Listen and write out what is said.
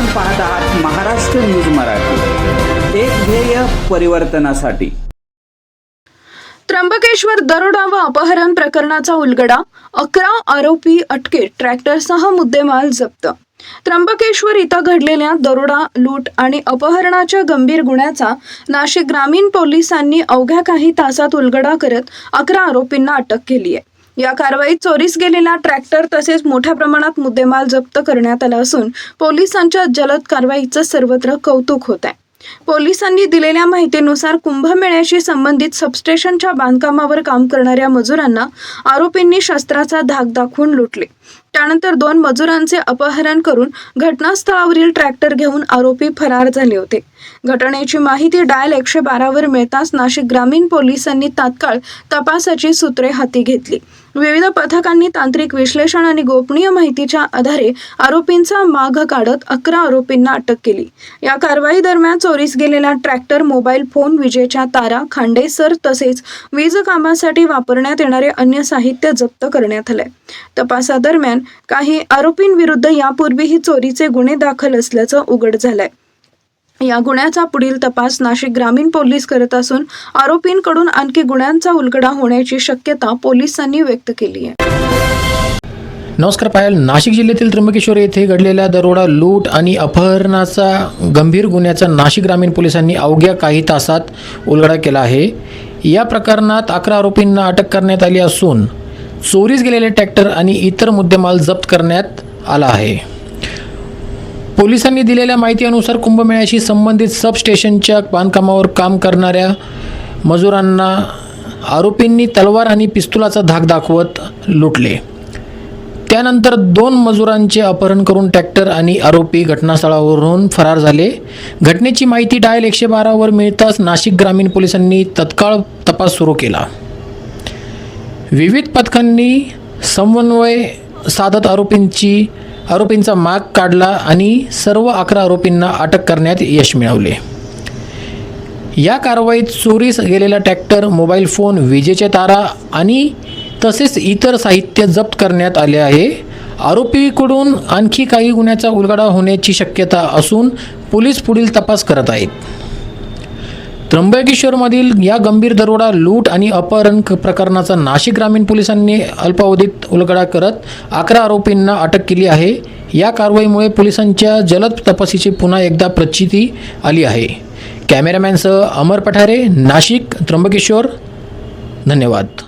पाहत आहात महाराष्ट्र न्यूज मराठी, एक ध्येय परिवर्तनासाठी। त्र्यंबकेश्वर दरोडा व अपहरण प्रकरणाचा उलगडा, 11 आरोपी अटकेत, ट्रॅक्टरसह मुद्देमाल जप्त। त्र्यंबकेश्वर इथं घडलेल्या दरोडा, लूट आणि अपहरणाच्या गंभीर गुन्ह्याचा नाशिक ग्रामीण पोलिसांनी अवघ्या काही तासात उलगडा करत 11 आरोपींना अटक केली आहे। या कारवाईत चोरीस गेलेला ट्रॅक्टर तसेच मोठ्या प्रमाणात मुद्देमाल जप्त करण्यात आला असून पोलिसांच्या जलद कारवाईचं सर्वत्र कौतुक होत आहे। पोलिसांनी दिलेल्या माहितीनुसार कुंभमेळ्याशी संबंधित सबस्टेशनच्या बांधकामावर काम करणाऱ्या मजुरांना आरोपींनी शस्त्राचा धाक दाखवून लुटले। त्यानंतर 2 मजुरांचे अपहरण करून घटनास्थळावरील ट्रॅक्टर घेऊन आरोपी फरार झाले होते। घटनेची माहिती डायल 112 वर मिळताच नाशिक ग्रामीण पोलिसांनी तात्काळ तपासाची सूत्रे हाती घेतली। विविध पथकांनी तांत्रिक विश्लेषण आणि गोपनीय माहितीच्या आधारे आरोपींचा माग काढत 11 आरोपींना अटक केली। या कारवाई दरम्यान चोरीस गेलेला ट्रॅक्टर, मोबाईल फोन, विजेच्या तारा, खांडेसर तसेच वीज कामासाठी वापरण्यात येणारे अन्य साहित्य जप्त करण्यात आले। तपासादरम्यान काही आरोपींविरुद्ध यापूर्वीही चोरीचे गुन्हे दाखल असल्याचं उघड झालंय। या गुन्ह्याचा पुढील तपास नाशिक ग्रामीण पोलीस करत असून आरोपींकडून आणखी गुन्ह्यांचा उलगडा होण्याची शक्यता पोलिसांनी व्यक्त केली आहे। नमस्कार पायल, नाशिक जिल्ह्यातील त्र्यंबकेश्वर येथे घडलेल्या दरोडा, लूट आणि अपहरणाचा गंभीर गुन्ह्याचा नाशिक ग्रामीण पोलिसांनी अवघ्या काही तासात उलगडा केला आहे। या प्रकरणात 11 आरोपींना अटक करण्यात आली असून चोरीस गेलेले ट्रॅक्टर आणि इतर मुद्देमाल जप्त करण्यात आला आहे। पोलिसांनी दिलेल्या माहितीनुसार कुंभमेळ्याशी संबंधित सबस्टेशनच्या बांधकामावर काम करणाऱ्या मजुरांना आरोपींनी तलवार आणि पिस्तुलाचा धाक दाखवत लुटले। त्यानंतर 2 मजुरांचे अपहरण करून ट्रॅक्टर आणि आरोपी घटनास्थळावरून फरार झाले। घटनेची माहिती डायल 112 वर मिळताच नाशिक ग्रामीण पोलिसांनी तत्काळ तपास सुरू केला। विविध पथकांनी समन्वय साधत आरोपींचा माग काढला आणि सर्व 11 आरोपींना अटक करण्यात यश मिळवले। या कारवाईत चोरीस गेलेला ट्रॅक्टर, मोबाईल फोन, विजेच्या तारा आणि तसेच इतर साहित्य जप्त करण्यात आले आहे। आरोपीकडून आणखी काही गुन्ह्याचा उलगडा होण्याची शक्यता असून पोलीस पुढील तपास करत आहेत। त्र्यंबकेश्वरमधील या गंभीर दरोडा, लूट आणि अपहरण प्रकरणाचा नाशिक ग्रामीण पोलिसांनी अल्पावधीत उलगडा करत 11 आरोपींना अटक केली आहे। या कारवाईमुळे पोलिसांच्या जलद तपासाची पुन्हा एकदा प्रचिती आली आहे। कॅमेरामॅनसह अमर पठारे, नाशिक, त्र्यंबकेश्वर। धन्यवाद।